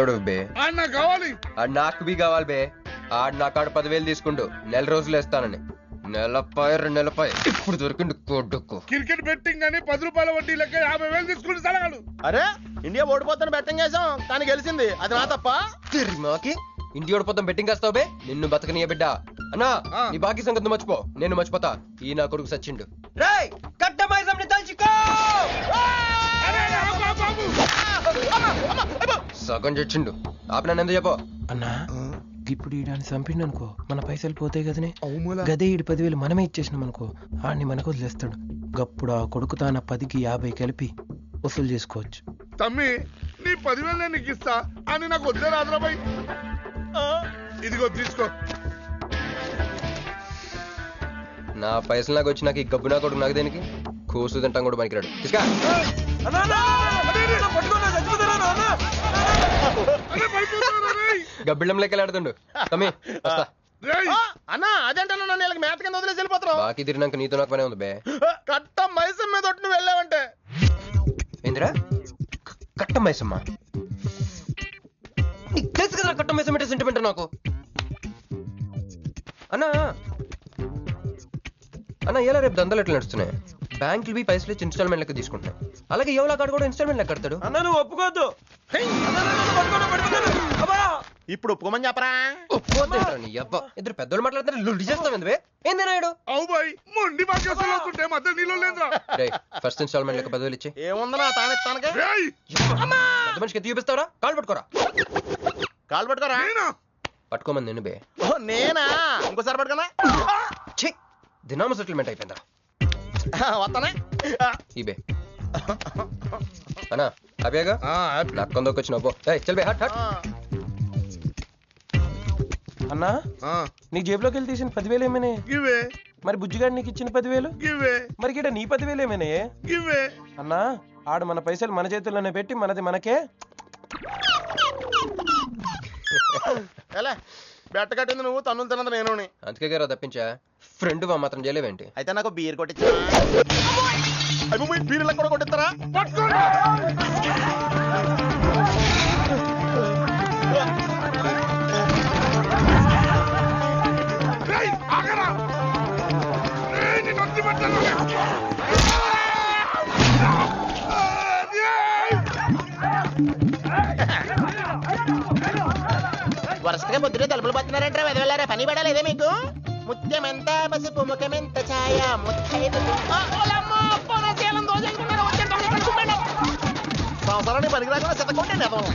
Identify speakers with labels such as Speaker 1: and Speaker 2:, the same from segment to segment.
Speaker 1: ఎవడు బే?
Speaker 2: నాకు కావాలి.
Speaker 1: నాకు బి కావాలి బే. ఆడు నా కాడ 10,000 తీసుకుంటూ 4 రోజులు వేస్తానని. నెలపై 2 నెలపై ఇప్పుడు దొరికిండు కొడుకు.
Speaker 2: క్రికెట్ బెట్టింగ్ అని 10 రూపాయల వడ్డీ లెక్క 50,000 తీసుకుంటే సలహాలు.
Speaker 3: అరే ఇండియా ఓడిపోతాను బెట్టింగ్ వేసాం కానీ గెలిచింది, అది నా తప్ప.
Speaker 1: మాకి ఇంటి ఓడిపోతాం బెట్టింగ్ వేస్తావు బే. నిన్ను బతకనియ బిడ్డ. అన్నా నీ బాకీ సంగతి మర్చిపో, నేను మర్చిపోతా. ఈ నా కొడుకు సచ్చిండు. రేయ్ కట్టమైజంని తలుచుకో. సగం చచ్చిండు. ఆపి నన్ను ఎందుకు చెప్పు
Speaker 4: అన్నా. ఇప్పుడు ఈడాన్ని చంపిండు అనుకో మన పైసలు పోతాయి కదనే. గదే ఈడు 10,000 మనమే ఇచ్చేసినాం అనుకో ఆడిని మనకు వదిలేస్తాడు. గప్పుడు ఆ కొడుకు తాన 10కి 50 కలిపి వసూలు చేసుకోవచ్చు.
Speaker 2: తమ్మి నీ 10,000 నేను నీకు ఇస్తా అని నాకు వద్దే రాదురాబాయ్. ఇదిగో తీసుకో.
Speaker 1: నా పైసలు నాకు వచ్చి నాకు ఈ గబ్బు నా కొడుకు నాకు దేనికి? కూసు తింటాం కూడా పనికిరాడు. తీసుకా. గబ్బిళ్ళం లెక్క ఆడుతుండు. తమ్మి
Speaker 3: అన్నా అదేంటన్నా నన్ను వీళ్ళకి మేత కింద వదిలేసి వెళ్ళిపోతారు.
Speaker 1: బాకీ తిరిగినాక నీతో నాకు పనే ఉంది బే.
Speaker 3: కట్ట మైసం మీద ఒట్టు నువ్వు వెళ్ళావంటే.
Speaker 1: ఏందిరా కట్ట మైసమ్మా? నీకు తెలుసు కదా కట్ట మైసం అంటే సెంటిమెంట్ నాకు. అన్నా అన్న ఎలా రేపు దందాలు ఎట్లా నడుస్తున్నాయి? బ్యాంకులు పైసలు ఇచ్చి ఇన్స్టాల్మెంట్ లెక్క తీసుకుంటున్నాయి. అలాగే ఎవలా కాడు కూడా ఇన్స్టాల్మెంట్ లెక్క కడతాడు.
Speaker 4: అన్నా నువ్వు ఒప్పుకోవద్దు.
Speaker 3: ఇప్పుడు ఒప్పుకోమని చెప్పరా?
Speaker 1: ఇద్దరు పెద్దోళ్ళు మాట్లాడుతున్నారు. లుడి చేస్తాం ఏంది నాయుడు?
Speaker 2: అవు బాయ్ మొండి బాకీ అసలు అవుతుంటే మధ్య నీళ్ళు లేదా?
Speaker 1: ఫస్ట్ ఇన్స్టాల్మెంట్ లెక్క 10,000 ఇచ్చి.
Speaker 3: ఏముందన్నా తానెత్తానగా
Speaker 1: పెద్ద మనిషికి ఎత్తి చూపిస్తావరా? కాళ్ళు పట్టుకోరా.
Speaker 3: కాలు పట్టుకోరా?
Speaker 1: పట్టుకోమంది నిన్ను బే.
Speaker 3: నేనా? ఇంకోసారి పట్టుకున్నా.
Speaker 1: దినామ సెటిల్మెంట్ అయిపోయిందా?
Speaker 3: వస్తానే
Speaker 1: ఈ బే అన్నా హ్యాపీగా నక్కందోకి వచ్చిన పో. చల్ బే హట్ హట్.
Speaker 4: అన్నా నీ జేబులోకి వెళ్ళి తీసిన 10,000 ఏమేనే?
Speaker 2: గివే.
Speaker 4: మరి బుజ్జిగాడు నీకు ఇచ్చిన 10,000?
Speaker 2: గివే.
Speaker 4: మరి గిడ నీ 10,000 ఏమేనే?
Speaker 2: గివే.
Speaker 4: అన్నా ఆడు మన పైసలు మన చేతుల్లోనే పెట్టి మనది మనకే.
Speaker 3: బెట్ట కట్టింది నువ్వు, తన్నులు తిన్నది నేను.
Speaker 1: అందుకే గారా తప్పించా. ఫ్రెండ్ మాత్రం చేయలేవేంటి?
Speaker 3: అయితే నాకు బీర్ కొట్టించా. బీర్లా కూడా కొట్టిస్తారా? వరుసగా ముద్దునే తలుపులు పడుతున్నారంటే వెదవెళ్ళారా? పని పడలేదే మీకు? ముత్యమెంత పసుపు ముఖమెంత ఛాయ సంవత్సరాన్ని పనికిరాకుండా చెత్తకొట్టండి అదం.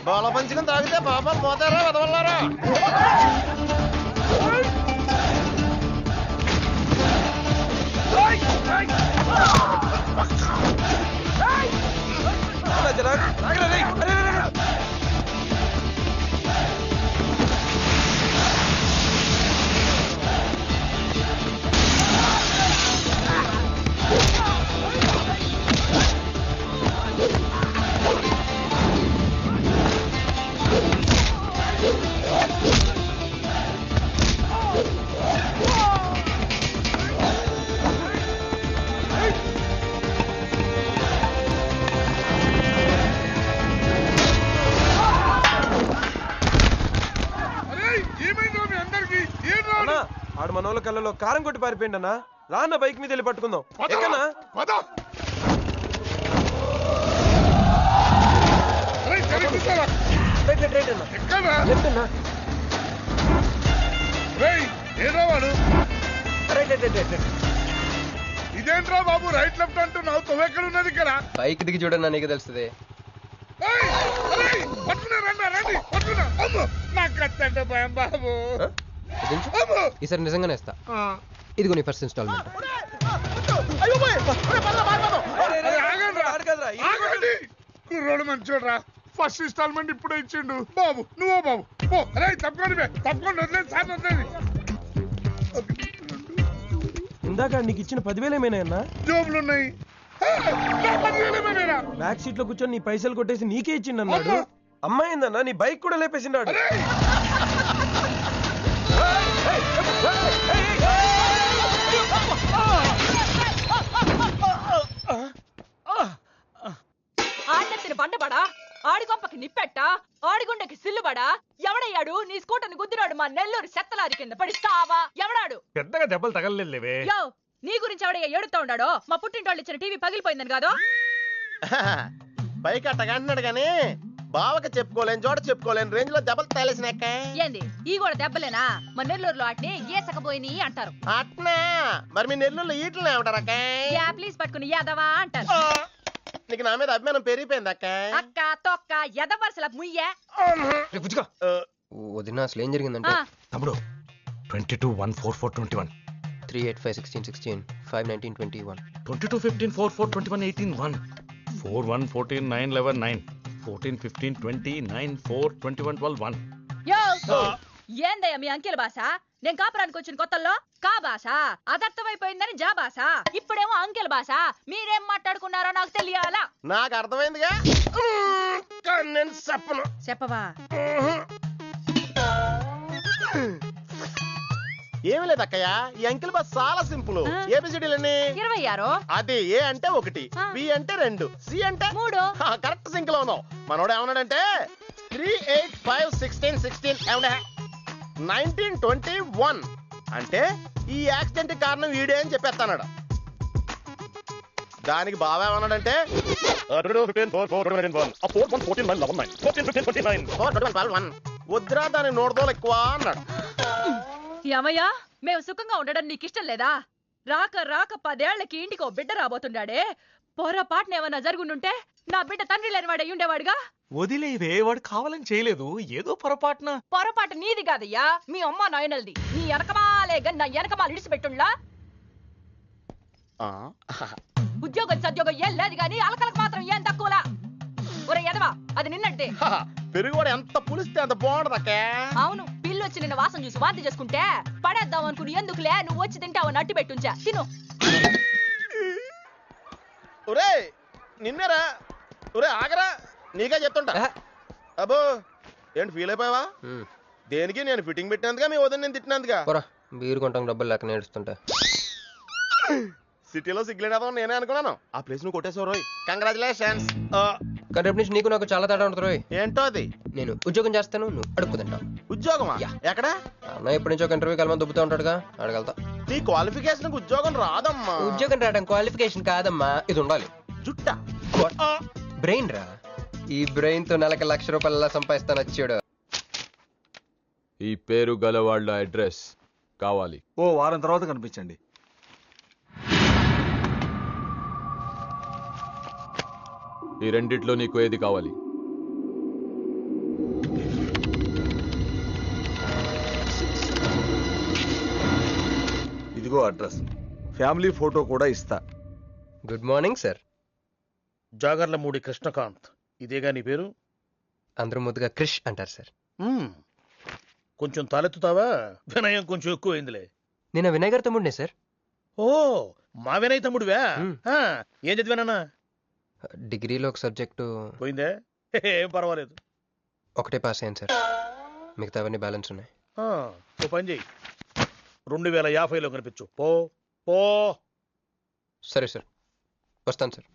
Speaker 3: బాల పంచుకుని తాగితే పాపాలు పోతారా వదవల్లారా?
Speaker 4: ఆడు మన వాళ్ళ కళ్ళలో కారం కొట్టి పారిపోయింది అన్న. రాన్న బైక్ మీద వెళ్ళి పట్టుకుందాం. ఎక్కనా?
Speaker 2: ఇదేంట్రా బాబు రైట్ లెఫ్ట్ అంటున్నావు? తొవ్వెక్కడ ఉన్నది ఇక్కడ?
Speaker 1: బైక్ దిగి చూడన్నా నీకు తెలుస్తుంది. ఈసారి నిజంగానే ఇస్తా. ఇదిగో నీ ఫస్ట్ ఇన్స్టాల్మెంట్.
Speaker 3: అయ్యో పోయ్. ఒరే, పదరా, పారిపోదాం.
Speaker 2: ఆగండి కుర్రోడు మంచోడ్రా ఫస్ట్ ఇన్స్టాల్మెంట్ ఇప్పుడే ఇచ్చిండు బాబు నువ్వో బాబు పో అరే తప్పకుండా వదిలేదు సార్ వదిలేదు
Speaker 4: ఇందాక నీకు ఇచ్చిన 10,000 ఏమైనా
Speaker 2: జోబులు ఉన్నాయి
Speaker 4: బ్యాక్ సీట్ లో కూర్చొని నీ పైసలు కొట్టేసి నీకే ఇచ్చిండు అన్నాడు. అమ్మాయిందన్నా నీ బైక్ కూడా లేపేసిండాడు.
Speaker 5: ఆడెత్తిన బండబడా ఆడిగొప్పకి నిప్పెట్ట ఆడిగుండకి సిల్లుబడా ఎవడయ్యాడు నీ స్కూటర్ని గుద్దినాడు మా నెల్లూరు చెత్తలారి కింద పడి సావా ఎవడాడు?
Speaker 6: పెద్దగా దెబ్బలు తగలలేవే.
Speaker 5: యో నీ గురించి ఎవడయ్యా ఏడుతా ఉన్నాడో మా పుట్టింటోళ్ళు ఇచ్చిన టీవీ పగిలిపోయిందని కాదు.
Speaker 3: పైకి అట్టగా అంటున్నాడు గానీ బావకి చెప్పుకోలేని చోట చెప్పుకోలేని రేంజ్ లో దెబ్బలు తగిలేసినాక.
Speaker 5: ఏంది ఈ కూడా దెబ్బలేనా? మా నెల్లూరులో వాటిని ఏసకపోయిని అంటారు.
Speaker 3: అట్నా మరి మీ నెల్లూరులో ఈటలు ఏమంటారు
Speaker 5: యా ప్లీజ్ పట్టుకుని యాదవా అంటారు.
Speaker 3: నీకు నా మీద అభిమానం పెరిగిపోయింది అక్క.
Speaker 5: అక్క తొక్క ఎదవరుసల ముయ్యే.
Speaker 1: వదిన అసలు ఏం జరిగిందంటే
Speaker 6: తమ్ముడు 22-1-4-4-21
Speaker 1: 385-16-16 5-19-21
Speaker 6: 22-15-4-4-21-18-1 4-1-14-9-11-9 14-15-20-9-4-21-12-1
Speaker 5: యో ఏందయ్యా మీ అంకెల భాష? నేను కాపురానికి వచ్చిన కొత్తల్లో కా భాష అదర్థమైపోయిందని జా భాష, ఇప్పుడేమో అంకెల భాష. మీరేం మాట్లాడుకున్నారో నాకు తెలియాలా?
Speaker 3: నాకు అర్థమైందిగా. నేను చెప్పను.
Speaker 5: చెప్పవా?
Speaker 3: ఏమి లేదు అక్కయ్య, ఈ అంకిల్ బస్ చాలా సింపుల్. ఏబిసిడీలన్నీ
Speaker 5: 26.
Speaker 3: అది ఏ అంటే 1, బి అంటే 2, సి అంటే
Speaker 5: 3.
Speaker 3: కరెక్ట్ సింక్ లో ఉన్నావు. మనోడు ఏమన్నాడంటే 3-8-5-16-16 ఏమన్నా 19-21 అంటే ఈ యాక్సిడెంట్ కారణం వీడే అని చెప్పేస్తాడు. దానికి బాగా ఏమన్నాడంటే 4-1-14-9-11-9 వద్దురా దాని నోడదోలు ఎక్కువ అన్నాడు.
Speaker 5: ఏమయ్యా మేము సుఖంగా ఉండడం నీకు ఇష్టం లేదా? రాక రాక 10 ఏళ్లకి ఇంటికి ఓ బిడ్డ రాబోతుండాడే. పొరపాటున ఏమన్నా జరుగుండుంటే నా బిడ్డ తండ్రి లేని వాడు అయ్యుండేవాడుగా.
Speaker 6: వదిలేవే, వాడు కావాలని చేయలేదు, ఏదో పొరపాటున.
Speaker 5: పొరపాటు నీది కాదయ్యా, మీ అమ్మ నాయనల్ది. నీ వెనకమాలే గన్న వెనకమాలు ఇడిచిపెట్టుండ్లా. ఉద్యోగం సద్యోగం ఏం లేదు గాని అలకలకు మాత్రం ఏం తక్కువలా. ఒరే ఎదవా, అది నిన్నట్టే.
Speaker 3: పెరుగు కూడా ఎంత పులిస్తే అంత బాగుంటది అక్క.
Speaker 5: అవును, పిల్లు వచ్చి నిన్న వాసన చూసి వాంతి చేసుకుంటే పడేద్దాం అనుకుని ఎందుకులే నువ్వు వచ్చి తింటావని అట్టి పెట్టుంచా. తిను.
Speaker 3: ఒరే నిన్నేరా. ఒరే ఆగరా, నీకే చెప్తుంటా. అబ్బో ఏంటి ఫీల్ అయిపోయావా? దేనికి? నేను ఫిట్టింగ్ పెట్టినందుగా మీ వదిన నేను తిట్టినందుగా.
Speaker 1: బీరు కొంటాం డబ్బులు లేక నేడుస్తుంటా.
Speaker 3: సిటీలో సిగ్గులేదా నేనే అనుకున్నాను. ఆ ప్లేస్ నువ్వు కొట్టేసావు రోయ్, కంగ్రాచులేషన్స్.
Speaker 1: కానీ రేపు నుంచి నీకు నాకు చాలా తేడా ఉంటుంది రోయ్.
Speaker 3: ఏంటో అది?
Speaker 1: నేను ఉద్యోగం చేస్తాను, నువ్వు అడుక్కు తింటావు.
Speaker 3: ఉద్యోగమా? ఎక్కడ?
Speaker 1: అన్న ఎప్పటి నుంచో ఒక ఇంటర్వ్యూకి వెళ్ళమని దుబ్బుతూ ఉంటాడుగా, అడగలుగుతా.
Speaker 3: నీ క్వాలిఫికేషన్ ఉద్యోగం రాదమ్మా.
Speaker 1: ఉద్యోగం రావడం క్వాలిఫికేషన్ కాదమ్మా, ఇది ఉండాలి.
Speaker 3: జుట్ట
Speaker 1: బ్రెయిన్ రా. ఈ బ్రెయిన్ తో నెలకి ₹1,00,000 సంపాదిస్తాను వచ్చాడు.
Speaker 7: ఈ పేరు గల వాళ్ళ అడ్రస్ కావాలి.
Speaker 6: ఓ వారం తర్వాత కనిపించండి.
Speaker 7: ఈ రెండిట్లో నీకు ఏది కావాలి?
Speaker 6: ఇదిగో అడ్రస్, ఫ్యామిలీ ఫోటో కూడా ఇస్తా.
Speaker 1: Good morning sir.
Speaker 8: Jagarlamudi Krishnakanth, ఇదేగా నీ పేరు?
Speaker 1: అందరూ ముద్దుగా క్రిష్ అంటారు సార్.
Speaker 8: కొంచెం తలెత్తుతావా? వినయం కొంచెం ఎక్కువైందిలే.
Speaker 1: నేను వినయ్ గారి తమ్ముడినే సార్.
Speaker 8: ఓ మా వినయ్ తమ్ముడివా? ఏం చదివానన్నా?
Speaker 1: డిగ్రీలో ఒక సబ్జెక్టు
Speaker 8: పోయిందే, ఏం పర్వాలేదు.
Speaker 1: ఒకటే పాస్ అయ్యాను సార్, మిగతావన్నీ బ్యాలెన్స్ ఉన్నాయి.
Speaker 8: ఓ పని చెయ్యి, 2050లో కనిపించు. పో పో.
Speaker 1: సరే సార్, వస్తాను సార్.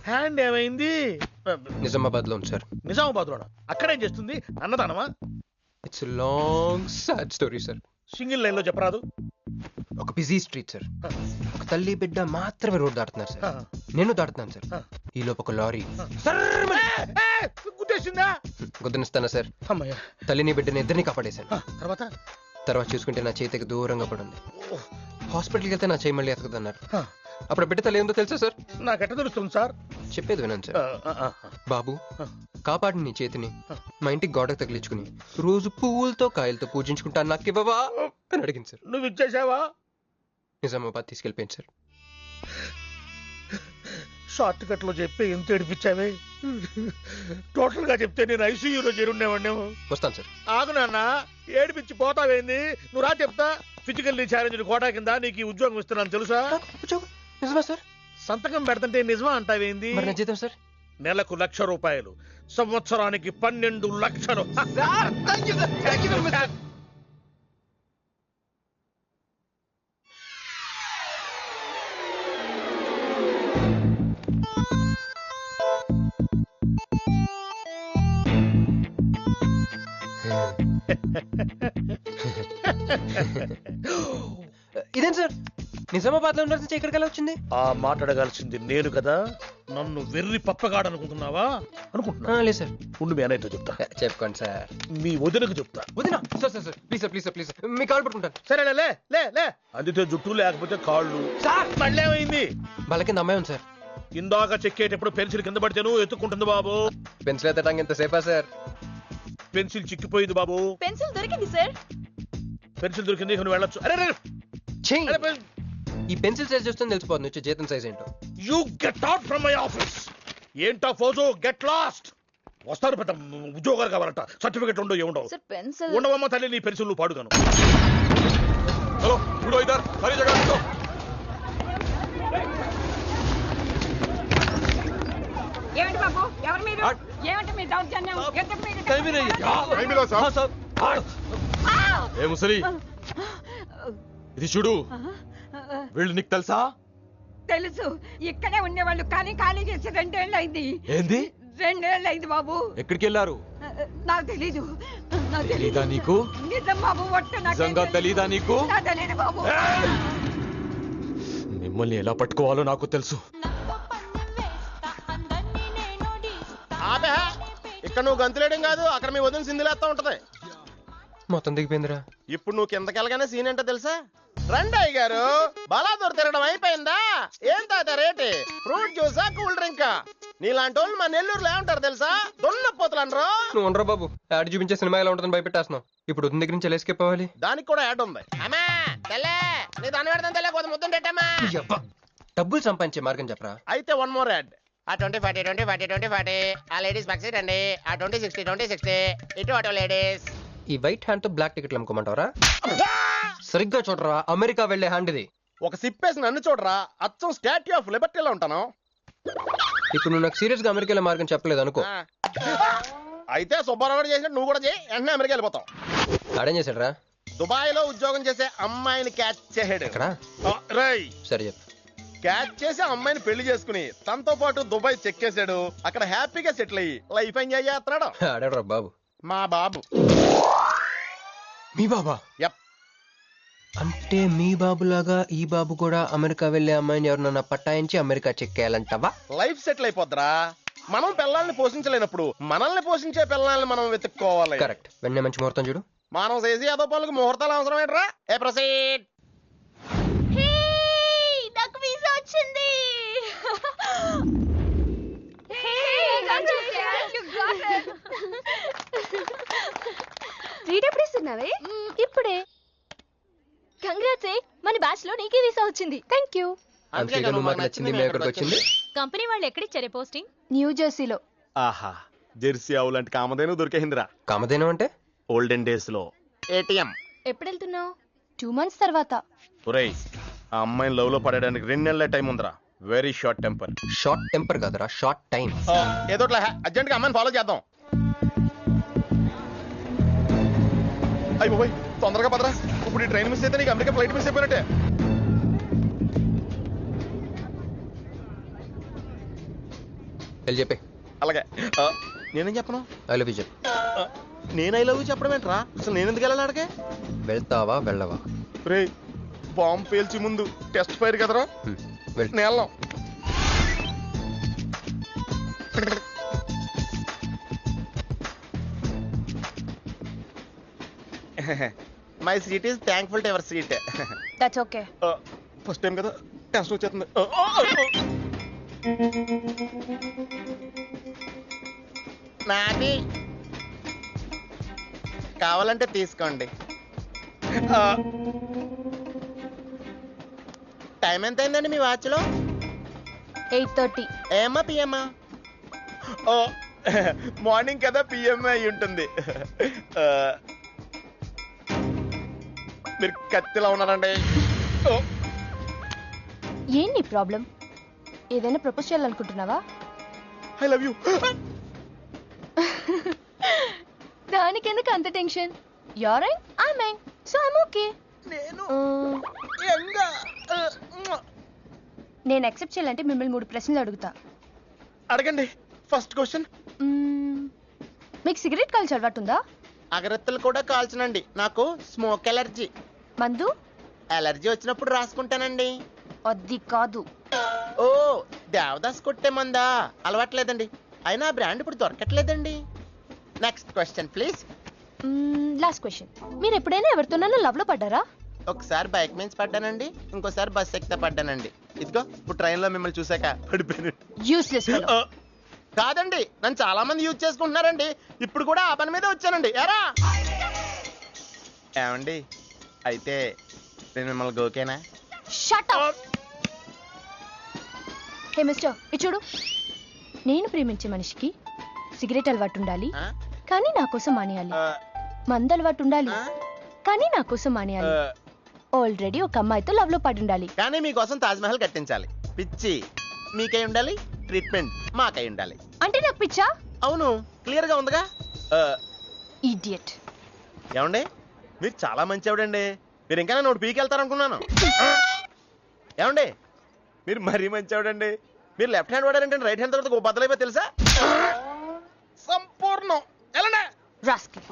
Speaker 8: హ్యాండ్ ఏమైంది?
Speaker 1: నిజామాబాద్ లో ఉంది సార్.
Speaker 8: నిజామాబాద్ లోనా? అక్కడేం చేస్తుంది? అన్నదానమా?
Speaker 1: It's long sad story sir.
Speaker 8: Single line లో చెప్పరాదు?
Speaker 1: ఒక బిజీ స్ట్రీట్ సార్, ఒక తల్లి బిడ్డ మాత్రమే రోడ్ దాటుతున్నారు సార్. నేను దాటుతున్నాను సార్. ఈ లోపు ఒక లారీ
Speaker 8: గుద్దేసిందా?
Speaker 1: గుద్దనిస్తానా సార్?
Speaker 8: అమ్మయ్య.
Speaker 1: తల్లిని బిడ్డని ఇద్దరిని కాపాడేశాను.
Speaker 8: తర్వాత
Speaker 1: చూసుకుంటే నా చేతికి దూరంగా పడింది. హాస్పిటల్కి వెళ్తే నా చేయి మళ్ళీ ఎతకదన్నారు. అప్పుడు బిడ్డ తల్లి ఏందో తెలుసా సార్?
Speaker 8: నాకెట్ట తెలుస్తుంది సార్?
Speaker 1: చెప్పేది వినండి సార్. బాబు కాపాడు నీ చేతిని మా ఇంటికి గోడకు తగిలించుకుని రోజు పువ్వులతో కాయలతో పూజించుకుంటాను నాకు ఇవ్వవా అని అడిగింది సార్.
Speaker 8: నువ్వు ఇచ్చేసావా?
Speaker 1: నిజామాబాద్ తీసుకెళ్ళిపోయింది సార్.
Speaker 8: షార్ట్ కట్ లో చెప్పి ఎంత ఏడిపించావే. టోటల్ గా చెప్తే నేను ఐసీయూలో చేరుండేవాడినేమో.
Speaker 1: వస్తాను సార్.
Speaker 8: ఆగు నాన్న, ఏడిపించి పోతావేంది? నువ్వు రా చెప్తా. ఫిజికల్లీ ఛాలెంజ్ కోటా కింద నీకు ఈ ఉద్యోగం ఇస్తున్నాను తెలుసా?
Speaker 1: నిజమా సార్?
Speaker 8: సంతకం పెడతంటే నిజమా అంటావేంది?
Speaker 1: మరి నా జీతం సార్?
Speaker 8: నెలకు ₹1,00,000, సంవత్సరానికి 12 లక్షలు.
Speaker 1: ఇదేం సార్ నిజామాబాద్ లో ఉండాల్సి ఇక్కడికి ఎలా వచ్చింది?
Speaker 8: ఆ మాట్లాడగాల్సింది నేను కదా. నన్ను వెర్రి పప్పగాడనుకుంటున్నావా? అనుకుంటున్నా.
Speaker 1: లేదు సార్.
Speaker 8: ఉండు మీ అన్నయ్యతో చెప్తా.
Speaker 1: చెప్పుకోండి సార్.
Speaker 8: మీ వదినకు చెప్తా.
Speaker 1: వదినా? Sir sir sir please sir please sir please me call పట్టుకుంటాను.
Speaker 8: సరే లే లే లే. అందితే జుట్టు లేకపోతే కాళ్ళు. సార్ మళ్ళీ ఏమైంది?
Speaker 1: వాళ్ళ కింద అమ్మాయి ఉంది సార్.
Speaker 8: ఇందాక చెక్కేటప్పుడు పెన్సిల్ కింద పడితేను ఎత్తుకుంటుంది బాబు.
Speaker 1: పెన్సిల్ ఎత్తడానికి ఎంత సేపా సార్?
Speaker 8: పెన్సిల్ చిక్కిపోయింది బాబు.
Speaker 5: పెన్సిల్ దొరికింది సార్.
Speaker 8: పెన్సిల్ దొరికింది, ఇక నువ్వు వెళ్ళొచ్చు. అరే
Speaker 1: ఈ పెన్సిల్ సైజ్ చూస్తే తెలిసిపోతుంది వచ్చే జీతం సైజ్ ఏంటో.
Speaker 8: You get out from my office. ఏంటా ఫోజు? Get lost. వస్తారు పెద్ద ఉద్యోగాలు కావాలంట. సర్టిఫికెట్ ఉండవు ఏముండవు.
Speaker 5: పెన్సిల్
Speaker 8: ఉండవమ్మ తల్లి, నీ పెన్సిల్ నువ్వు పాడుగాను.
Speaker 7: హలో చూడో ఇద్దరు ఖాళీ జగह చూడో.
Speaker 9: ఏమండి బాబు, ఎవరు మీరు? ఏమంటే మీ దౌర్జన్యం? ఎందుకు
Speaker 7: ఏ ముసలి ఇది చూడు. వీళ్ళు నీకు తెలుసా?
Speaker 9: తెలుసు. ఇక్కడే ఉండేవాళ్ళు కానీ ఖాళీ చేసి 2 ఏళ్ళు అయింది.
Speaker 7: ఏంది?
Speaker 9: 2 ఏళ్ళు అయింది బాబు.
Speaker 7: ఎక్కడికి వెళ్ళారు?
Speaker 9: నాకు తెలీదు.
Speaker 7: తెలీదా నీకు?
Speaker 9: నిజం బాబు, ఒట్టు
Speaker 7: నిజంగా తెలీదా నీకు?
Speaker 9: తెలీదు బాబు.
Speaker 7: మిమ్మల్ని ఎలా పట్టుకోవాలో నాకు తెలుసు.
Speaker 3: ఆపే, ఇక్కడ నువ్వు గంతులేయడం కాదు, అక్కడ మీ వదిన సింధులేస్తా ఉంటది.
Speaker 1: మొత్తం దిగిపోయిందిరా.
Speaker 3: ఇప్పుడు నువ్వు కిందకెళ్ళగానే సీన్ ఏంటో తెలుసా? రండయ్య గారు, బలాదూర్ తిరగడం అయిపోయిందా? ఏం తాత రేటి? Fruit జ్యూసా, cool డ్రింకా? నీలాంటి వాళ్ళు మా నెల్లూరులో ఏమంటారు తెలుసా? దొన్నపోతులు అనరు.
Speaker 1: నువ్వు ఉండరా బాబు. యాడ్ చూపించే సినిమా ఎలా ఉంటుందని భయపెట్టేస్తున్నావు. ఇప్పుడు వదిన దగ్గర నుంచి ఎలా ఎస్కేప్ అవ్వాలి?
Speaker 3: దానికి కూడా యాడ్ ఉంది. అమ్మా తెల్లే, నీ దాన్ని పెడతాను తెల్లే, కొంత ముద్దుంటమ్మా.
Speaker 1: డబ్బులు సంపాదించే మార్గం చెప్పరా.
Speaker 3: అయితే 1 more యాడ్. ఆ 20-40 20-40 20-40 ఆ లేడీస్ బ్యాక్ సైడ్ అండి. ఆ 20-60 20-60 ఇటు ఆటో లేడీస్.
Speaker 1: ఈ వైట్ హ్యాండ్ తో బ్లాక్ టికెట్లు అమ్ముకోమంటావరా? సరిగ్గా చూడరా, అమెరికా వెళ్లే హ్యాండ్ ఇది.
Speaker 3: ఒక సిప్పేసి నన్ను చూడరా, అచ్చం స్టాట్యూ ఆఫ్ లిబర్టీలో ఉంటాను.
Speaker 1: ఇప్పుడు నువ్వు నాకు సీరియస్ గా అమెరికా వెళ్ళే మార్గం చెప్పలేదు అనుకో.
Speaker 3: అయితే సుబ్బారావు గారు చేసినట్టు నువ్వు కూడా చేయి, వెంటనే అమెరికా వెళ్ళిపోతావు.
Speaker 1: ఆడేం చేశాడరా?
Speaker 3: దుబాయ్ లో ఉద్యోగం చేసే అమ్మాయిని క్యాచ్ చేసాడు.
Speaker 1: ఎక్కడ?
Speaker 3: రై
Speaker 1: సరే చెప్పు.
Speaker 3: క్యాచ్ చేసి అమ్మాయిని పెళ్లి చేసుకుని తనతో పాటు దుబాయ్ చెక్కేశాడు. అక్కడ హ్యాపీగా సెటిల్ అయ్యి లైఫ్ ఎంజాయ్ చేస్తున్నాడు.
Speaker 1: ఆడాడు బాబు.
Speaker 3: మా బాబు.
Speaker 1: మీ బాబా?
Speaker 3: యప్.
Speaker 1: అంటే మీ బాబులాగా ఈ బాబు కూడా అమెరికా వెళ్లే అమ్మాయిని ఎవరినన్నా పట్టాయించి అమెరికా చెక్కేయాలంటావా?
Speaker 3: లైఫ్ సెటిల్ అయిపోద్దిరా. మనం పిల్లల్ని పోషించలేనప్పుడు మనల్ని పోషించే పిల్లల్ని మనం వెతుక్కోవాలి.
Speaker 1: కరెక్ట్. వెంటనే మంచి ముహూర్తం చూడు.
Speaker 3: మానవ చేసి ఏదో పనులకు ముహూర్తాలు అవసరం ఏంట్రా? ఏ ప్రొసీడ్.
Speaker 5: నాకు వీసా వచ్చింది.
Speaker 10: ఎప్పుడిస్తున్నావే? ఇప్పుడే. కంగ్రాట్స్. మన బ్యాచ్ లో నీకే వీసా వచ్చింది. Thank you.
Speaker 5: కంపెనీ వాళ్ళు ఎక్కడిచ్చారే పోస్టింగ్?
Speaker 10: న్యూ జెర్సీలో.
Speaker 3: ఆహా, జెర్సీ ఆవు లాంటి కామధేను దొరికేసిందిరా.
Speaker 1: కామధేను అంటే?
Speaker 3: ఓల్డెన్ డేస్ లో ఏటీఎం.
Speaker 10: ఎప్పుడు వెళ్తున్నావు? 2 months తర్వాత.
Speaker 3: ఒరేయ్, ఆ అమ్మాయిని లవ్ లో పడడానికి 2 నెలల టైం ఉందిరా. Very short temper.
Speaker 1: Short temper కదరా, షార్ట్ టైం.
Speaker 3: ఏదో అర్జెంట్ గా అమ్మాయిని ఫాలో చేద్దాం. అయిపోయి తొందరగా పదరా. ఇప్పుడు ఈ ట్రైన్ మిస్ అయితే నీకు అమెరికా ఫ్లైట్ మిస్ అయిపోయినట్టే.
Speaker 1: వెళ్ళి చెప్పే.
Speaker 3: అలాగే. నేనేం చెప్పను?
Speaker 1: ఐ లవ్ యూ చెప్పు.
Speaker 3: నేను ఐ లవ్ యూ చెప్పడం ఏంట్రా? అసలు నేను ఎందుకు వెళ్ళాలి అడిగే?
Speaker 1: వెళ్తావా వెళ్ళవా?
Speaker 3: రే, బాంబు పేల్చి ముందు టెస్ట్ ఫైర్ కదరా. నేను my seat is thankful to ever seat.
Speaker 10: That's okay.
Speaker 3: First time కదా, టెన్షన్ వచ్చేస్తుంది. నాది. కావాలంటే తీసుకోండి. టైం ఎంత అయిందండి మీ వాచ్లో?
Speaker 10: 8:30.
Speaker 3: ఏమా పిఎమ్మా? ఓ మార్నింగ్ కదా, పిఎం అయి ఉంటుంది. మీరు కత్తిలా ఉన్నారండి.
Speaker 10: ఏంటి ప్రాబ్లం? ఏదైనా ప్రపోజ్ చేయాలనుకుంటున్నావా?
Speaker 3: I love you.
Speaker 10: దానికి ఎందుకు అంత tension? Your young, I'm young, so I'm okay. నేను యాక్సెప్ట్ చేయాలంటే మిమ్మల్ని 3 ప్రశ్నలు అడుగుతా.
Speaker 3: అడగండి. First question.
Speaker 10: మీకు సిగరెట్ కాల్చి అలవాటు ఉందా?
Speaker 3: అగరత్తులు కూడా కాల్చనండి, నాకు స్మోక్ ఎలర్జీ.
Speaker 10: మందు?
Speaker 3: ఎలర్జీ వచ్చినప్పుడు రాసుకుంటానండి.
Speaker 10: అది కాదు.
Speaker 3: ఓ దేవదాస్ కొట్టే మందా? అలవాట్లేదండి, అయినా బ్రాండ్ ఇప్పుడు దొరకట్లేదండి. Next question please.
Speaker 10: Last question. మీరు ఎప్పుడైనా ఎవరితోనైనా లవ్ లో పడ్డారా?
Speaker 3: ఒకసారి బైక్ మీద పడ్డానండి, ఇంకోసారి బస్ ఎక్కితే పడ్డానండి. ఇదిగో ఇప్పుడు ట్రైన్ లో మిమ్మల్ని చూసాక పడిపోయాను.
Speaker 10: యూస్లెస్.
Speaker 3: కాదండి, నన్ను చాలా మంది యూజ్ చేసుకుంటున్నారండి. ఇప్పుడు కూడా ఆ పని మీద వచ్చానండి. ఎరా ఏమండి, అయితే నేను మిమ్మల్ని ఓకేనా?
Speaker 10: Shut up. హే మిస్టర్, ఇది చూడు. నేను ప్రేమించే మనిషికి సిగరెట్ అలవాటు ఉండాలి, కానీ నా కోసం మానేయాలి. మందు అలవాటు ఉండాలి, కానీ నా కోసం మానేయాలి. ఆల్రెడీ ఒక అమ్మాయితో లవ్ లో పడి ఉండాలి,
Speaker 3: కానీ మీకోసం తాజ్ మహల్ కట్టించాలి. పిచ్చి మీకై ఉండాలి, ట్రీట్మెంట్ మాకై ఉండాలి.
Speaker 10: అంటే నాకు పిచ్చా?
Speaker 3: అవును, క్లియర్ గా ఉందిగా.
Speaker 10: ఇడియట్.
Speaker 3: ఏమండి, మీరు చాలా మంచి ఆవిడండి. మీరు ఇంకా నన్ను పీకి వెళ్తారనుకున్నాను. ఏమండి, మీరు మరీ మంచి ఆవిడండి. మీరు లెఫ్ట్ హ్యాండ్ వాడారంటే రైట్ హ్యాండ్ తర్వాత బద్దలైపోయి తెలుసా? సంపూర్ణం. ఎలానే
Speaker 10: రాస్కెల్.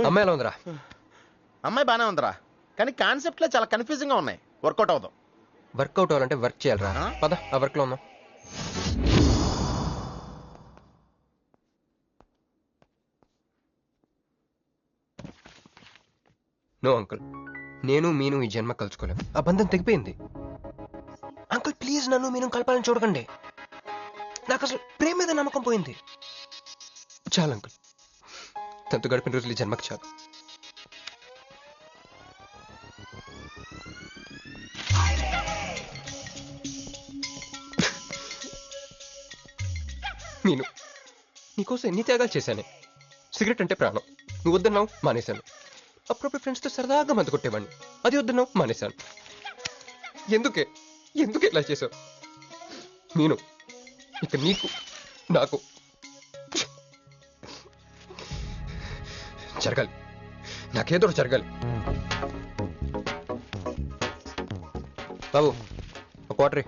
Speaker 1: అమ్మాయి ఎలా ఉందిరా?
Speaker 3: అమ్మాయి బానే ఉందిరా, కానీ కాన్సెప్ట్ లో చాలా కన్ఫ్యూజింగ్ గా ఉన్నాయి. వర్కౌట్ అవుతాం.
Speaker 1: వర్కౌట్ అవ్వాలంటే వర్క్ చేయాలరా. పద ఆ వర్క్ లో ఉన్నాం. నో అంకుల్, నేను మీను ఈ జన్మ కలుసుకోలేం. ఆ బంధం తెగిపోయింది. అంకుల్ ప్లీజ్ నన్ను మీను కలపాలని చూడకండి. నాకు అసలు ప్రేమ మీద నమ్మకం పోయింది. చాలు అంకుల్, తనతో గడిపిన రోజులు ఈ జన్మకు చాలు. మీను, నీకోసం ఎన్ని త్యాగాలు చేశానే. సిగరెట్ అంటే ప్రాణం, నువ్వు వద్దన్నావు మానేశాను. అప్పుడప్పుడు ఫ్రెండ్స్తో సరదాగా మందు కొట్టేవాడిని, అది వద్దన్నావు మానేశాను. ఎందుకే ఇలా చేసావు మీను? ఇక నీకు నాకు జరగాలి, నాకేదో జరగాలి. బాబు ఒక వాటర్,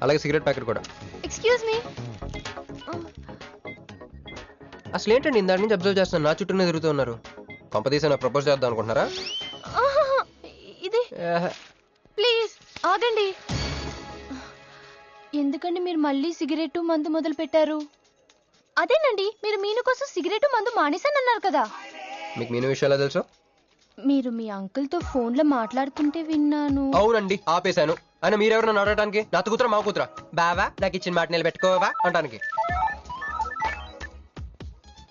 Speaker 1: అలాగే సిగరెట్ ప్యాకెట్ కూడా.
Speaker 10: Excuse me.
Speaker 1: అసలు ఏంటండి ఇందాక నుంచి అబ్జర్వ్ చేస్తాను, నా చుట్టూనే తిరుగుతూ ఉన్నారు. కొంపదీసి నా ప్రపోజ్ చేద్దాం అనుకుంటున్నారా?
Speaker 10: ఇది ప్లీజ్ ఆగండి. ఎందుకండి మీరు మళ్ళీ సిగరెట్ మందు మొదలు పెట్టారు? అదేనండి, మీరు మీను కోసం సిగరెట్ మందు మానేశానన్నారు కదా.
Speaker 1: మీకు మీను విషయాలు తెలుసు?
Speaker 10: మీరు మీ అంకుల్ తో ఫోన్ లో మాట్లాడుతుంటే విన్నాను.
Speaker 1: అవునండి, ఆపేశాను. ఆయన మీరెవరు నన్ను అడగడానికి? నా కూతురా మా కూతురా? బావా నాకు ఇచ్చిన మాట నిలబెట్టుకోవా అంటానికి.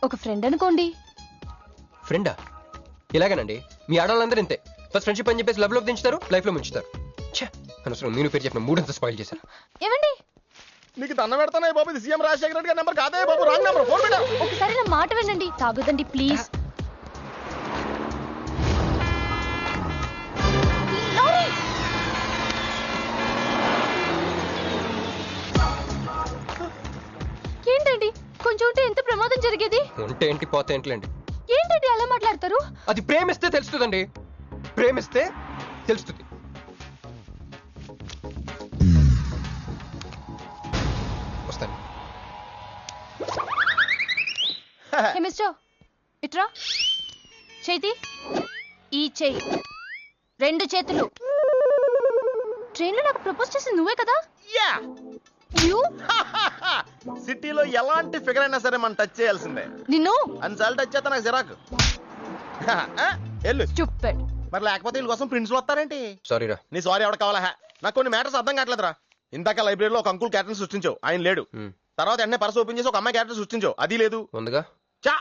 Speaker 10: ఒక ఫ్రెండ్ అనుకోండి.
Speaker 1: ఫ్రెండా? ఇలాగేనండి, మీ ఆడవాళ్ళందరూ ఇంతే. ఫస్ట్ ఫ్రెండ్షిప్ అని చెప్పేసి లవ్ లో దించుతారు, లైఫ్ లో ముంచుతారు. అనవసరం మీను పేరు చెప్పిన మూడంతా స్పాయిల్ చేశారు.
Speaker 10: ఏమండి,
Speaker 3: నీకు దండం పెడతానే బాబు, ఇది సీఎం రాజశేఖర రెడ్డి గారి నెంబర్ కాదే బాబు, రాంగ్ నెంబర్. ఫోన్ పెట్టా.
Speaker 10: ఒకసారి నా మాట వినండి. తాగొద్దండి ప్లీజ్. ఏంటండి, కొంచెం ఉంటే ఎంత ప్రమాదం జరిగేది.
Speaker 1: ఉంటే ఏంటి పోతే ఏంటిలేండి.
Speaker 10: ఏంటండి అలా మాట్లాడతారు?
Speaker 1: అది ప్రేమిస్తే తెలుస్తుందండి, ప్రేమిస్తే తెలుస్తుంది. వస్తాను.
Speaker 10: హే మిస్టర్, ఇట్రా. చేతి ఈ చెయ్యి, 2 చేతులు. ట్రైన్ లో నాకు ప్రపోజ్ చేసింది నువ్వే కదా?
Speaker 3: యా.
Speaker 10: యు
Speaker 3: సిటీలో ఎలాంటి ఫిగర్ అయినా సరే మనం టచ్ చేయాల్సిందే.
Speaker 10: నిన్ను
Speaker 3: అన్నిసార్లు టచ్ చేస్తా నాకు చిరాకు. వెళ్ళు.
Speaker 10: స్టూపిడ్.
Speaker 3: మరి లేకపోతే వీళ్ళ కోసం ప్రిన్స్లు వస్తారేంటి?
Speaker 1: సారీ రా.
Speaker 3: నీ సారీ ఎవడ కావాలా? నాకు కొన్ని మ్యాటర్స్ అర్థం కావట్లేదురా. ఇందాక లైబ్రరీలో ఒక అంకుల్ క్యారెక్టర్ సృష్టించావు, ఆయన లేడు. తర్వాత ఎన్నే పర్స్ ఓపెన్ చేసి ఒక అమ్మాయి క్యారెక్టర్ సృష్టించావు, అది లేదు.
Speaker 1: ఉందిగా.
Speaker 3: చా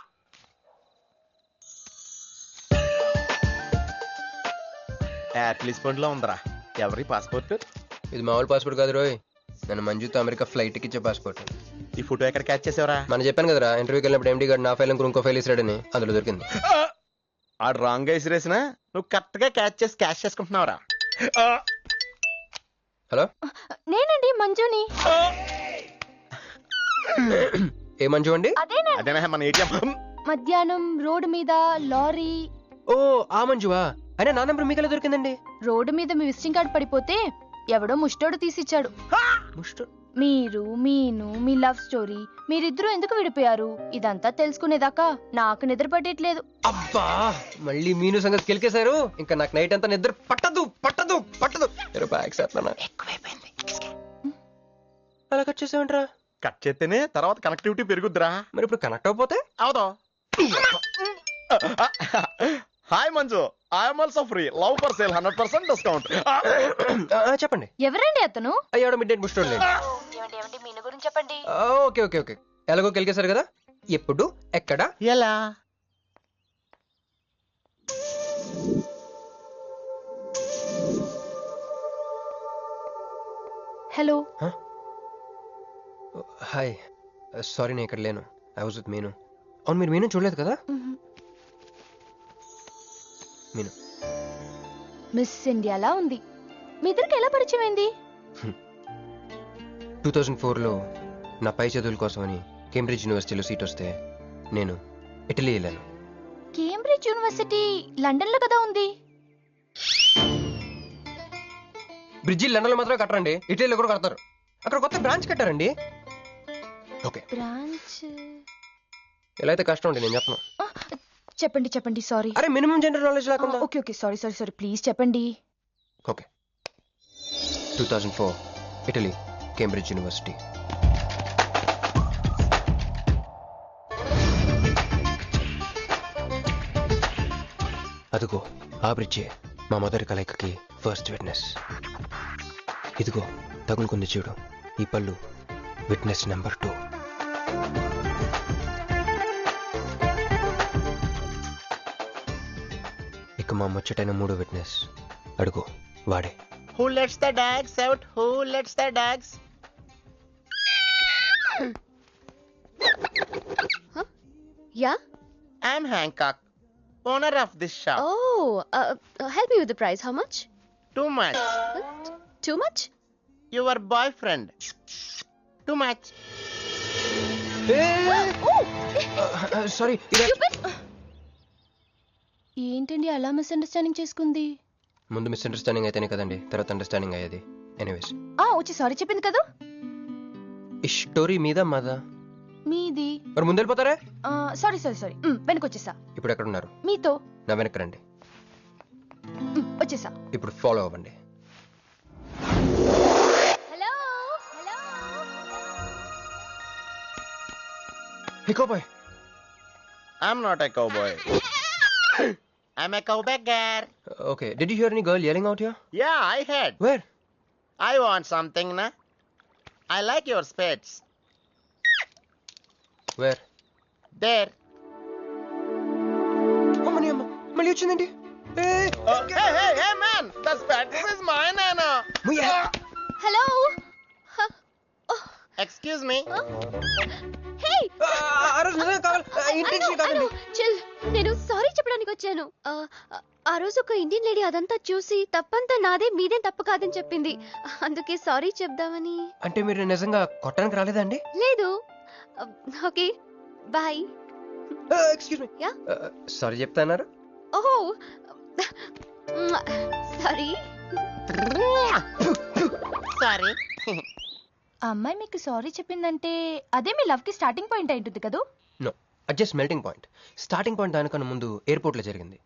Speaker 3: అట్లీస్ట్ పండ్లో ఉందరా. ఎవరి పాస్పోర్ట్?
Speaker 1: ఇది మామూలు పాస్పోర్ట్ కాదు రోయ్, నన్ను మంజుతో అమెరికా ఫ్లైట్ కి ఇచ్చే పాస్పోర్ట్.
Speaker 3: ఈ ఫోటో ఎక్కడ క్యాచ్ చేసావరా?
Speaker 1: మనం చెప్పాను కదరా ఇంటర్వ్యూకి వెళ్ళినప్పుడు ఎండి గారు నా ఫైల్ ఇంకో ఫైల్ ఇస్తాడని, అందులో దొరికింది.
Speaker 3: ఆ రాంగ్ గా ఇసిరేసినా నువ్వు కరెక్ట్ గా క్యాష్ చేసుకుంటున్నావురా.
Speaker 1: హలో,
Speaker 10: నేనండి మంజుని.
Speaker 1: ఏ మంజు అండి?
Speaker 3: అదేనా మన ఏటీఎం.
Speaker 10: మధ్యాహ్నం రోడ్డు మీద లారీ.
Speaker 1: ఓ ఆ మంజువా? అయినా నా నంబర్ మీకెలా దొరికిందండి?
Speaker 10: రోడ్డు మీద మీ విజిటింగ్ కార్డ్ పడిపోతే ఎవడో ముష్టోడు తీసిచ్చాడు. మీరు మీను మీ లవ్ స్టోరీ, మీరిద్దరూ ఎందుకు విడిపోయారు ఇదంతా తెలుసుకునేదాకా నాకు నిద్ర పట్టేట్లేదు.
Speaker 1: అబ్బా, మళ్ళీ మీను సంగతి కెలికేశారు. ఇంకా నాకు నైట్ అంతా నిద్ర పట్టదు పట్టదు పట్టదు. ఎక్కువైపోయింది. అలా కట్ చేసామంటరా?
Speaker 3: కట్ చేస్తేనే తర్వాత కనెక్టివిటీ పెరుగుద్దిరా.
Speaker 1: మరి ఇప్పుడు కనెక్ట్ అయిపోతే
Speaker 3: అవుదా? Hi Manju, I'm also free, love for sale 100% discount.
Speaker 1: చెప్పండి.
Speaker 10: ఎవరండి అతను?
Speaker 1: అయ్యాడు మిడ్ నైట్ ముస్టోడ్ లేండి.
Speaker 10: మీను గురించి చెప్పండి.
Speaker 1: ఓకే ఓకే ఓకే, ఎలాగో కెలికేశారు కదా, ఎప్పుడు ఎక్కడ
Speaker 3: ఎలా?
Speaker 10: హలో.
Speaker 1: హాయ్, సారీ నేను ఇక్కడ లేను, ఐ వాజ్ విత్ మీను. అవును, మీరు మీను చూడలేదు కదా? మీను
Speaker 10: మిస్ ఇండియాలా ఉంది. మీ ఇద్దరికి ఎలా పరిచయం అయింది?
Speaker 1: 2004లో నా పై చదువుల కోసమని కేంబ్రిడ్జ్ యూనివర్సిటీలో సీట్ వస్తే నేను ఇటలీ వెళ్ళాను.
Speaker 10: కేంబ్రిడ్జ్ యూనివర్సిటీ లండన్ లో కదా ఉంది.
Speaker 1: బ్రిడ్జి లండన్ లో మాత్రమే కట్టరండి, ఇటలీలో కూడా కడతారు. అక్కడ కొత్త బ్రాంచ్ కట్టారండి. ఓకే,
Speaker 10: బ్రాంచ్
Speaker 1: ఎలా అయితే కష్టం అండి, నేను చెప్పను.
Speaker 10: చెప్పండి చెప్పండి. సారీ.
Speaker 1: అరే మినిమం జనరల్ నాలెడ్జ్ లేకుండా.
Speaker 10: Okay okay, sorry sorry sorry, please చెప్పండి.
Speaker 1: Okay, 2004 Italy, Cambridge university. అదిగో ఆ బ్రిడ్జే మా మొదటి కలయికకి ఫస్ట్ విట్నెస్. ఇదిగో తగులుకుంది చూడు ఈ పళ్ళు, విట్నెస్ నెంబర్ 2. ఇక మా ముచ్చటైన 3 విట్నెస్ అడుగు, వాడే.
Speaker 3: Who lets the dogs out? Who lets the dogs?
Speaker 10: Yeah?
Speaker 3: I'm Hancock, owner of this shop.
Speaker 10: Oh, help me with the price. How much?
Speaker 3: Too much.
Speaker 10: Too much?
Speaker 3: Your boyfriend. Too much.
Speaker 1: Sorry.
Speaker 10: ఏంటండి అలా misunderstanding చేసుకుంది?
Speaker 1: ముందు misunderstanding అయితేనే కదండి తర్వాత understanding అయ్యేది. Anyways,
Speaker 10: వచ్చి sorry చెప్పింది కదా.
Speaker 1: ఈ స్టోరీ మీద మాదా?
Speaker 10: మీది.
Speaker 1: మరి ముందు వెళ్ళిపోతారా?
Speaker 10: సారీ సారీ సారీ, వెనకొచ్చేసా.
Speaker 1: ఇప్పుడు ఎక్కడ ఉన్నారు?
Speaker 10: మీతో.
Speaker 1: నా వెనక్కి రండి.
Speaker 10: వచ్చేసా.
Speaker 1: ఇప్పుడు ఫాలో అవ్వండి.
Speaker 10: Hello hello.
Speaker 1: Hey cowboy.
Speaker 3: I'm not a cowboy. I'm a cowbagger.
Speaker 1: Okay, did you hear any girl yelling out here?
Speaker 3: Yeah, I heard.
Speaker 1: Where?
Speaker 3: I want something, na? I like your spades.
Speaker 1: Where?
Speaker 3: There.
Speaker 1: అమ్మని అమ్మ, మళ్ళీ వచ్చిందండి.
Speaker 3: Hey, man! The spades is mine, Anna.
Speaker 10: Hello.
Speaker 3: Excuse me.
Speaker 10: Hey,
Speaker 11: chill. నేను sorry చెప్పడానికి వచ్చాను. ఆ రోజు ఒక ఇండియన్ లేడీ అదంతా చూసి తప్పంతా నాదే, మీదేం తప్పు కాదని చెప్పింది. అందుకే సారీ చెప్దామని.
Speaker 1: అంటే మీరు నిజంగా కొట్టడానికి రాలేదా అండి?
Speaker 11: లేదు. Okay, bye.
Speaker 1: Excuse me.
Speaker 11: Yeah.
Speaker 1: Sorry చెప్తాన్నారు.
Speaker 11: ఓహో, సారీ.
Speaker 3: Sorry.
Speaker 10: ఆ అమ్మాయి మీకు సారీ చెప్పిందంటే అదే మీ లవ్ కి స్టార్టింగ్ పాయింట్ అయి ఉంటుంది కదా?
Speaker 1: నో, అది just melting point. Starting point దానికన్నా ముందు ఎయిర్పోర్ట్ లో జరిగింది.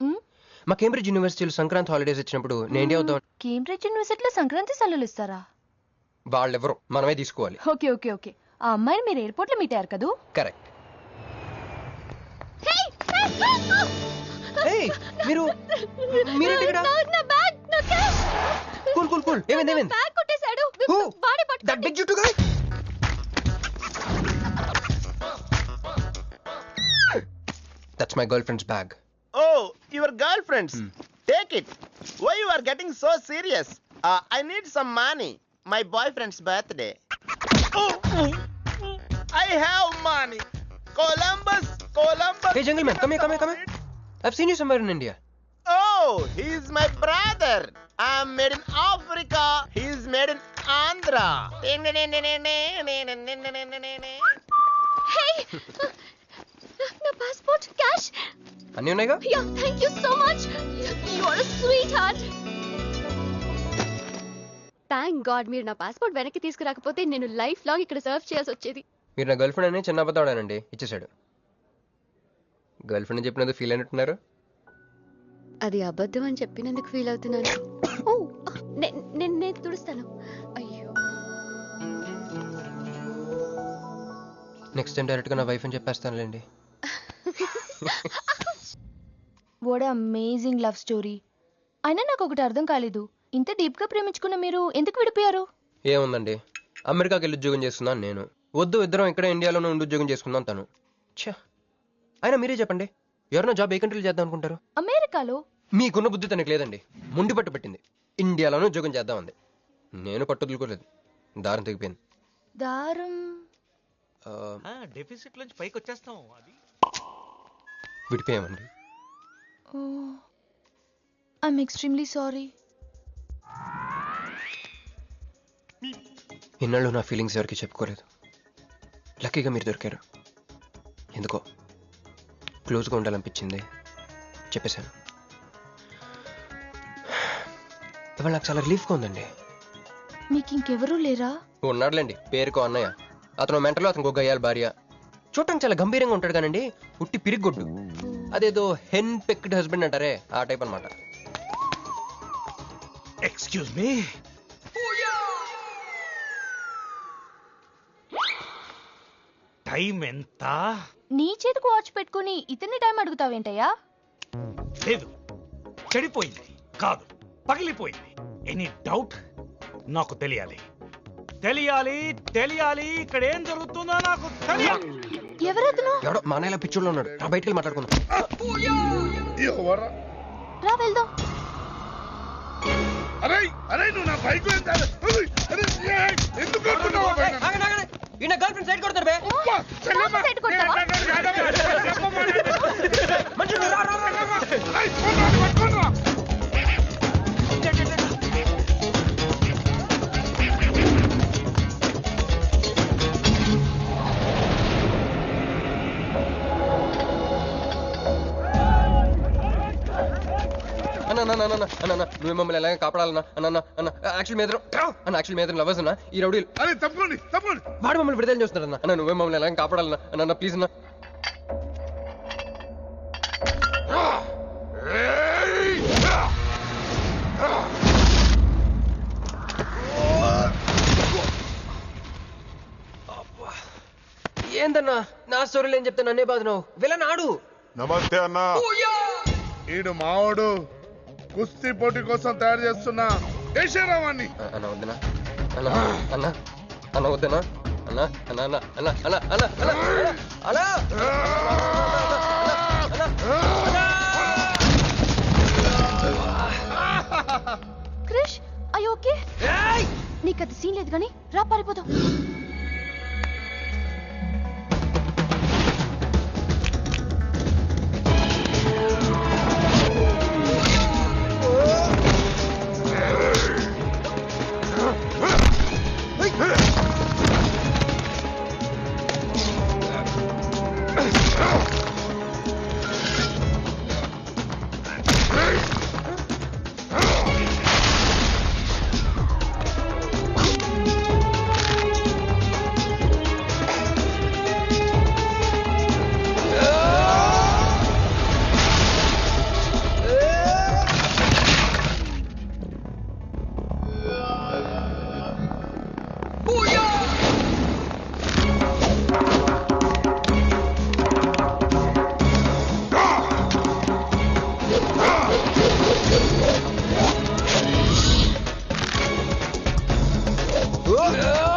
Speaker 1: మా కేంబ్రిడ్జ్ యూనివర్సిటీలో సంక్రాంతి హాలిడేస్ ఇచ్చినప్పుడు నేను ఇండియా వద్దాం.
Speaker 10: కేంబ్రిడ్జ్ యూనివర్సిటీలో సంక్రాంతి సెలవులు ఇస్తారా?
Speaker 1: వాళ్ళెవరో మనమే తీసుకోవాలి.
Speaker 10: Okay okay okay. ఆ అమ్మాయిని మీరు ఎయిర్పోర్ట్ లో మీట్ అయ్యారు కదా?
Speaker 1: కరెక్ట్. మీరు మీరేంటి ఇక్కడ?
Speaker 11: నా బ్యాగ్, నా క్యాష్.
Speaker 1: Cool cool cool. ఏమైంది ఏమైంది?
Speaker 11: బ్యాగ్ కొట్టేశాడు.
Speaker 1: Who?
Speaker 11: వాడే
Speaker 1: That big juttu guy? That's my girlfriend's bag.
Speaker 3: Oh, your girlfriend's. Take it. Why you are getting so serious? I need some money. My boyfriend's birthday. I have money. Columbus.
Speaker 1: Hey, gentleman, come here. I've seen you somewhere in India.
Speaker 3: Oh, he's my brother. I'm made in Africa. He's made in Andhra.
Speaker 11: Hey! నా passport cash.
Speaker 1: అన్నీ ఉన్నాయిగా?
Speaker 11: Yeah, thank you so much. You are a sweetheart. Thank god మీరు నా passport వెనక్కి తీసుకురాకపోతే నేను life long ఇక్కడ serve చేయాల్సి వచ్చేది.
Speaker 1: మీరు నా గర్ల్ ఫ్రెండ్ అని చిన్న అబద్ధాడానండి, ఇచ్చేసాడు. గర్ల్ ఫ్రెండ్ చెప్పినందుకు ఫీల్ అయినట్టున్నారు.
Speaker 11: అది అబద్ధం అని చెప్పినందుకు ఫీల్ అవుతున్నాను. ఓ, నేను తుడుస్తాను. అయ్యో,
Speaker 1: నెక్స్ట్ టైం డైరెక్ట్గా నా వైఫ్ అని చెప్పేస్తానులేండి.
Speaker 10: What amazing love story. అయినా నాకు ఒకటి అర్థం కాలేదు, ఇంత డీప్ గా ప్రేమించుకున్న మీరు ఎందుకు విడిపోయారు?
Speaker 1: ఏముందండి, అమెరికాకి వెళ్ళి ఉద్యోగం చేస్తున్నాను నేను. వద్దు, ఇద్దరం ఇక్కడ ఇండియాలోనే ఉండి ఉద్యోగం చేసుకుందాం తను. ఛా, అయినా మీరే చెప్పండి, ఎవరైనా జాబ్ ఏ కంట్రీలో చేద్దాం అనుకుంటారు?
Speaker 10: అమెరికాలో.
Speaker 1: మీకున్న బుద్ధి తనకి లేదండి, ముండి పట్టు పెట్టింది. ఇండియాలోనే ఉద్యోగం చేద్దాం అంది. నేను పట్టుదలుకోలేదు, దారం తెగిపోయింది.
Speaker 10: దారం
Speaker 6: డెఫిసిట్ నుంచి పైకి వచ్చేస్తాం. అది
Speaker 1: విడిపోయామండి.
Speaker 10: I'm extremely sorry.
Speaker 1: ఇన్నాళ్ళు నా ఫీలింగ్స్ ఎవరికి చెప్పుకోలేదు. లక్కీగా మీరు దొరికారు. ఎందుకో క్లోజ్గా ఉండాలనిపించింది, చెప్పేశాను. ఇవాళ నాకు చాలా రిలీఫ్గా ఉందండి.
Speaker 10: మీకు ఇంకెవరూ లేరా?
Speaker 1: ఉన్నాడులేండి, పేరుకో అన్నయ్య. అతను మెంటలో, అతనికి ఒక గయ్యాల భార్య. చూడటానికి చాలా గంభీరంగా ఉంటాడు కానండి, ఉట్టి పిరిగొడ్డు. అదేదో హెన్ పెక్డ్ హస్బెండ్ అంటారే, ఆ టైప్ అనమాట.
Speaker 6: Excuse me. టైం ఎంత?
Speaker 10: నీ చేతికి వాచ్ పెట్టుకుని ఇతన్ని టైం అడుగుతావేంటయ్యా?
Speaker 6: లేదు, చెడిపోయింది కాదు, పగిలిపోయింది. Any doubt? నాకు తెలియాలి. ఇక్కడ ఏం జరుగుతుందో నాకు తెలియాలి.
Speaker 10: ఎవరతను?
Speaker 1: ఎవడో మానేలా పిచ్చోళ్ళు ఉన్నాడు, నా బయటికి వెళ్ళి మాట్లాడుకుందాం.
Speaker 10: రా వెళ్దాం.
Speaker 2: అరే నువ్వు నా బైక్ ఎందుకు
Speaker 1: ఈయన గర్ల్ ఫ్రెండ్ సైడ్ కొడతారు బే.
Speaker 10: సైడ్ కొడతావా? నువ్వు మమ్మల్ని ఎలాగ కాపాడాలన్నా అన్న యాక్చువల్ మీద లవర్స్ అన్న ఈ రౌడీలు.
Speaker 2: అరే తప్పండి
Speaker 1: వాడు మమ్మల్ని విడుదల చేస్తున్నారన్న. అన్న నువ్వే మమ్మల్ని ఎలాగ కాపాడాలన్నా అన్న ప్లీజ్ అన్న. ఏందన్నా నా స్టోరీలు ఏం చెప్తా నన్నే బాధ నువ్వు వెళ్ళనాడు.
Speaker 2: నమస్తే అన్న. ఈడు మావాడు కుస్తీ పోటీ కోసం తయారు చేస్తున్నా దేశరావాన్ని.
Speaker 1: అన్న వద్దనా అన్న వద్దనా అన్న
Speaker 10: క్రిష్, అయ్యో ఓకే, నీకు అది సీన్ లేదు కానీ రా పారిపోతాం.
Speaker 1: Oh!